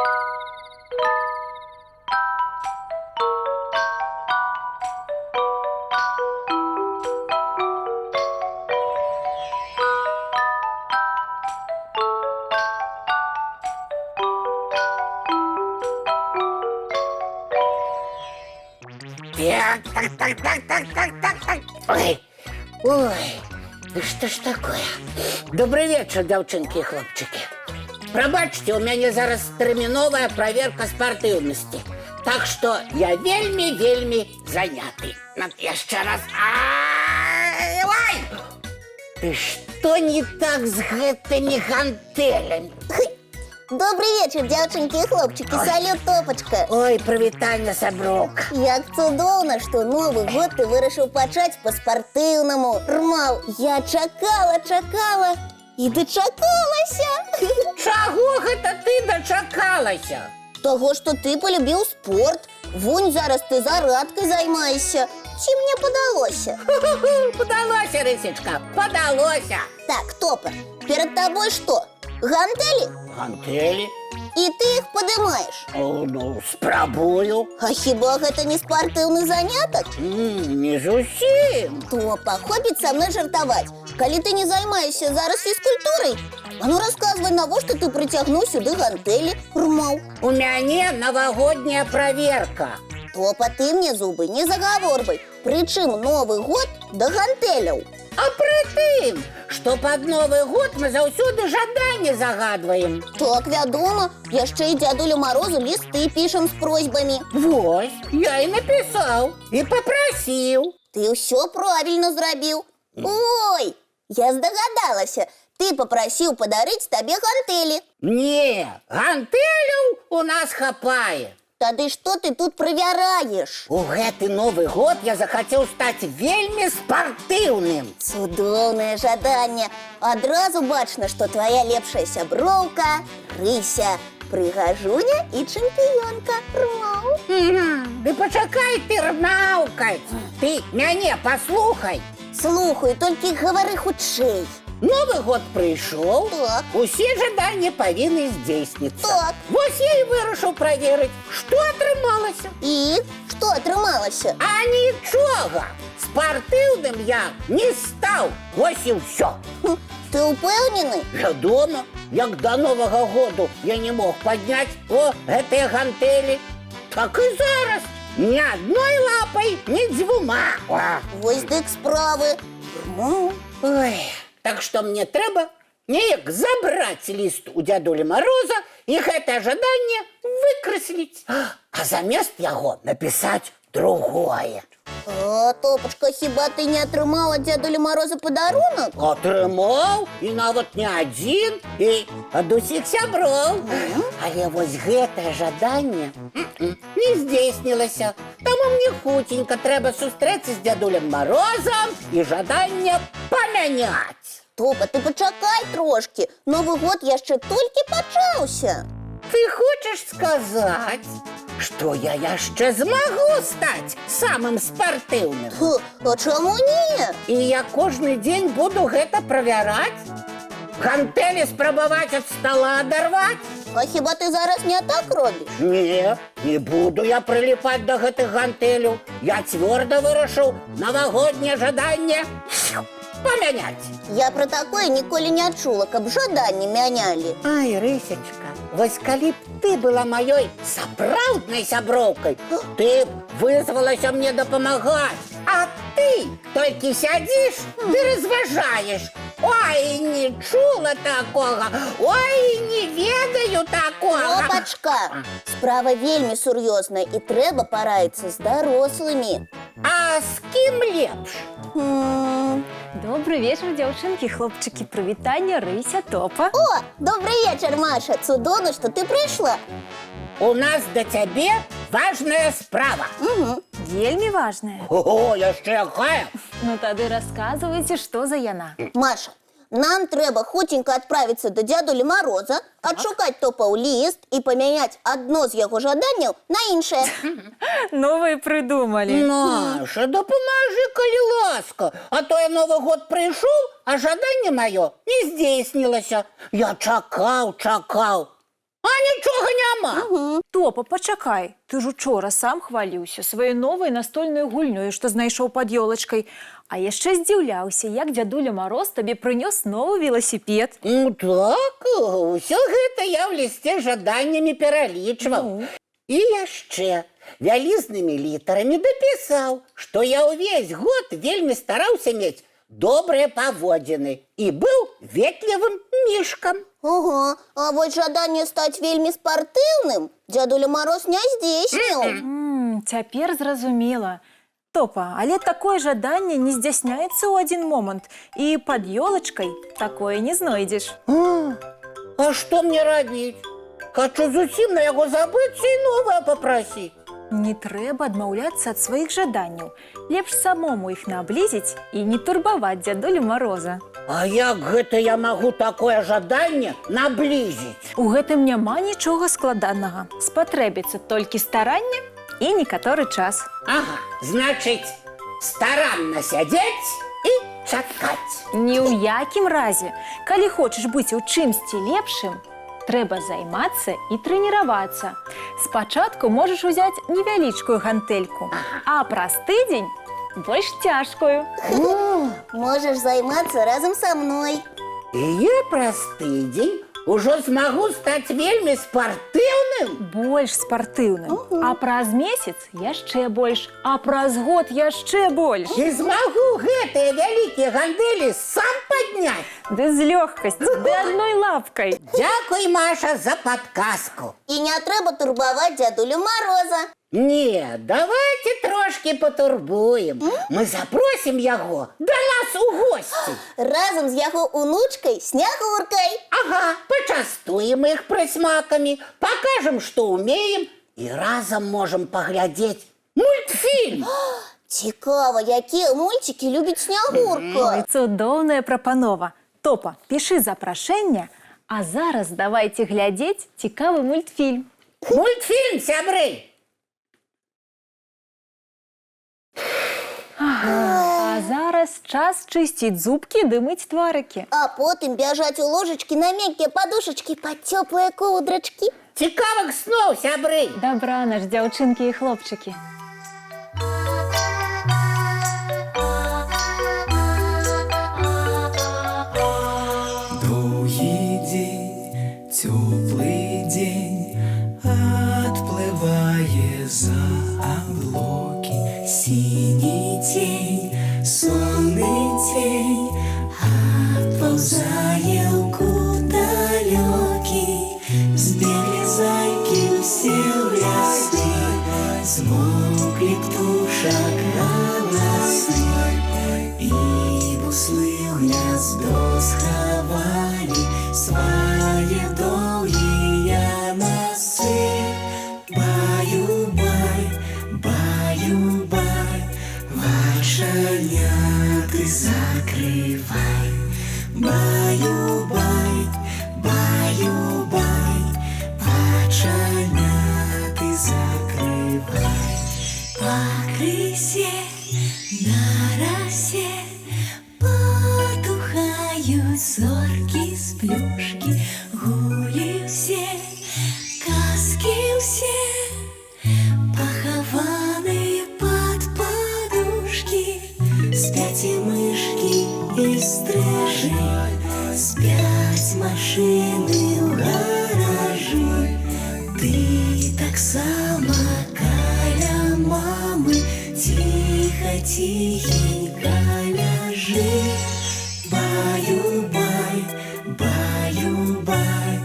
Так. Ой, да что ж такое? Добрый вечер, девчонки и хлопчики. Пробачьте, у меня зараз терминовая проверка спортивности. Так что я вельми заняты. Еще раз. Ой! Ты что не так с гэтыми гантелями? Добрый вечер, девчонки и хлопчики. Салют, Топочка. Ой, привітання, сяброка. Як цудоўна, што Новы год ты вырашыў пачаць па-спартыўнаму. Рмаў, я чакала і дачакалася. Чаго гэта ты дачакалася? Таго, што ты полюбіў спорт. Вунь, зараз ты зарадкай займаешся. Ці мне падалося? Падалося, Рысечка, падалося. Так, Топа, перад табой што? Гантелі? Гантелі? І ты іх падымаеш? Ну, спрабую. А хіба гэта не спартыўны занятак? Не зусім. Топа, хопіць са мной жартаваць. Калі ты не займаешся зараз фізкультурай, а ну расказвай, навошта ты прыцягнуў сюды гантелі, Рмаў. У мяне навагодняя праверка. Топа, ты мне зубы не загаворбай. Прычым Новы год да гантеляў. А пры тым, што пад Новы год мы заўсёды жаданне загадваем. Так, вядома, яшчэ і дзядулю Марозу лісты пішам з просьбамі. Вось, я і напісаў, і папрасіў. Ты ўсё правільна зрабіў. Ой, я здагадалася, ты папрасіў падарыць табе гантелі. Не, гантеляў у нас хапае. Тады што ты тут правяраеш? У гэты Новы год я захацеў стаць вельмі спартыўным. Цудоўнае жаданне. Адразу бачна, што твая лепшая сяброўка Рыся, прыгажуня і чэмпіёнка, Рмаў. Ды пачакай ты рнаўкаць. Ты мяне паслухай. Слухай, толькі гавары хутчэй. Новы год прыйшоў, Так. усе жаданні павінны здзейсніцца. Так. Вось я і вырашыў праверыць, што атрымалася. І што атрымалася? А нічога! Спартыўным я не стаў. Вось і ўсё. Ты ўпэўнены? Вядома, як да Новага году я не мог падняць гэтыя гантелі, так і зараз. Ні адной лапай, ні дзвюма. Вось дык справы. Рмаў. Ой, так што мне трэба неяк забраць ліст у дзядулі Мароза і гэтае жаданне выкрасліць, а замест яго напісаць другое. А, Топачка, хіба ты не атрымала ад дзядулі Мароза падарунак? Атрымаў, і нават не адзін, і ад усіх сяброў. Але вось гэтае жаданне не здзейснілася. Таму мне хуценька трэба сустрэцца з дзядулем Марозам і жаданне памяняць. Топа, ты пачакай трошкі. Новы год яшчэ толькі пачаўся. Ты хочаш сказаць, што я яшчэ змагу стаць самым спартыўным? А чаму не? І я кожны дзень буду гэта правяраць? Гантелі спрабаваць ад стала адарваць? А хіба ты зараз не так робіш? Не буду я прыліпаць да гэтых гантеляў. Я цвёрда вырашыў навагодняе жаданне памяняць. Я пра такое ніколі не чула, каб жаданні мянялі. Ай, Рысечка, вось калі б ты была маёй сапраўднай сяброўкай, ты б вызвалася мне дапамагаць. А ты толькі сядзіш ды разважаеш. Ой, не чула такога, ой, не ведаю такога. Топачка, справа вельмі сур'ёзная і трэба параіцца з дарослымі. А з кім лепш? Добрый вечер, дзяўчынкі, хлопчыкі. Прывітанне, Рыся, Топа. О, добрый вечер, Маша. Цудоўна, што ты прыйшла. У нас да цябе важная справа. Вельмі важная. Ого, яшчэ якая? Ну тады расказвайце, што за яна. Маша, нам трэба хуценька адправіцца да дзядулі Мароза, адшукаць Топаў ліст і памяняць адно з яго жаданняў на іншае. Ну вы прыдумалі. Маша, дапамажы, калі ласка. А то я Новы год прыйшоў, а жаданне маё не здзейснілася. Я чакаў, а нічога няма. сама. Топа, почакай. Ти ж учора сам хваліўся сваёй новай настольнай гульнёй, што знайшоў пад ёлачкай. А яшчэ здзіўляўся, як дзядуля Мароз табе прынёс новы веласіпед. Ну так, усё гэта я ў лісце жаданнямі пералічваў. І яшчэ вялізнымі літарамі дапісаў, што я ўвесь год вельмі стараўся мець добрыя паводзіны і быў ветлівым мішкам. Ого, а вот жаданне стаць вельмі спартыўным дзядуля Мароз не здзейсніў. Цяпер зразумела. Топа, але такое жаданне не здзяйсняецца ў адзін момант, і пад ёлачкай такое не знойдзеш. А што мне рабіць? Хачу зусім на яго забыцца і новае папрасіць. Не трэба адмаўляцца ад сваіх жаданняў. Лепш самому іх наблізіць і не турбаваць дзядулю Мароза. А як гэта я магу такое жаданне наблізіць? У гэтым няма нічога складанага. Спатрэбіцца толькі старанне і некаторы час. Ага, значыць, старанна сядзець і чакаць. Ні ў якім разе. Калі хочаш быць у чымсьці лепшым, трэба займацца і трэніравацца. Спачатку можаш узяць невялічкую гантэльку, а праз тыдзень больш цяжкую. Можаш займацца разам са мной. І я праз тыдзень ужо змагу стаць вельмі спартыўным? Больш спартыўным. А праз месяц яшчэ больш, а праз год яшчэ больш. І змагу гэтыя вялікія гандэлі сам падняць? Ды з лёгкасцю, ды адной лапкай. Дзякуй, Маша, за падказку. І не трэба турбаваць дзядулю Мароза. Не, давайте трошки потурбуем. Мы запросім яго да нас у госці. Разам з яго унучкай Снягуркай. Ага, пачастуем іх прысмакамі, пакажам, што ўмеем, і разам можам паглядзець мультфільм. Цікава, якія мульцікі любіць Снягурка. Цудоўная прапанова. Топа, пішы запрашэнне, а зараз давайце глядзець цікавы мультфільм. Мультфільм, сябры! А зараз час чысціць зубкі ды мыць тварыкі. А потым бяжаць у ложачкі на мяккія падушачкі пад цёплыя коўдрачкі. Цікавых сноў, сябры! Дабрана ж, дзяўчынкі і хлопчыкі. Доўгі дзень, цёплы дзень, адплывае за аблокі. Сіні цень, сонны цень, адпаўзае ў кут далёкі. Збеглі зайкі ўсе ў лясы, змоўклі птушак галасы, і буслы ў гняздо схавалі свае доўгія носы. Баю-бай, баю-бай, вачаняты закрывай. Баю-бай, баю-бай, вачаняты закрывай. Пакрысе на расе потухаюць зоркі з плюшкі. Гулі ўсе, казкі ўсе, пахаваны пад падушкі. Спяць і мышкі, і стрыжы, спяць машыны ў гаражы. Ты таксама каля мамы ціха-ціхенька ляжы. Баю-бай, баю-бай,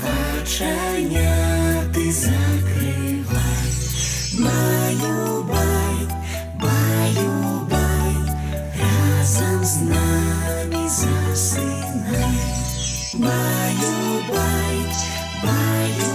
вачаняты закрывай. Баю-бай, баю-бай, разам з намі засынай. Баю-бай, баю-бай.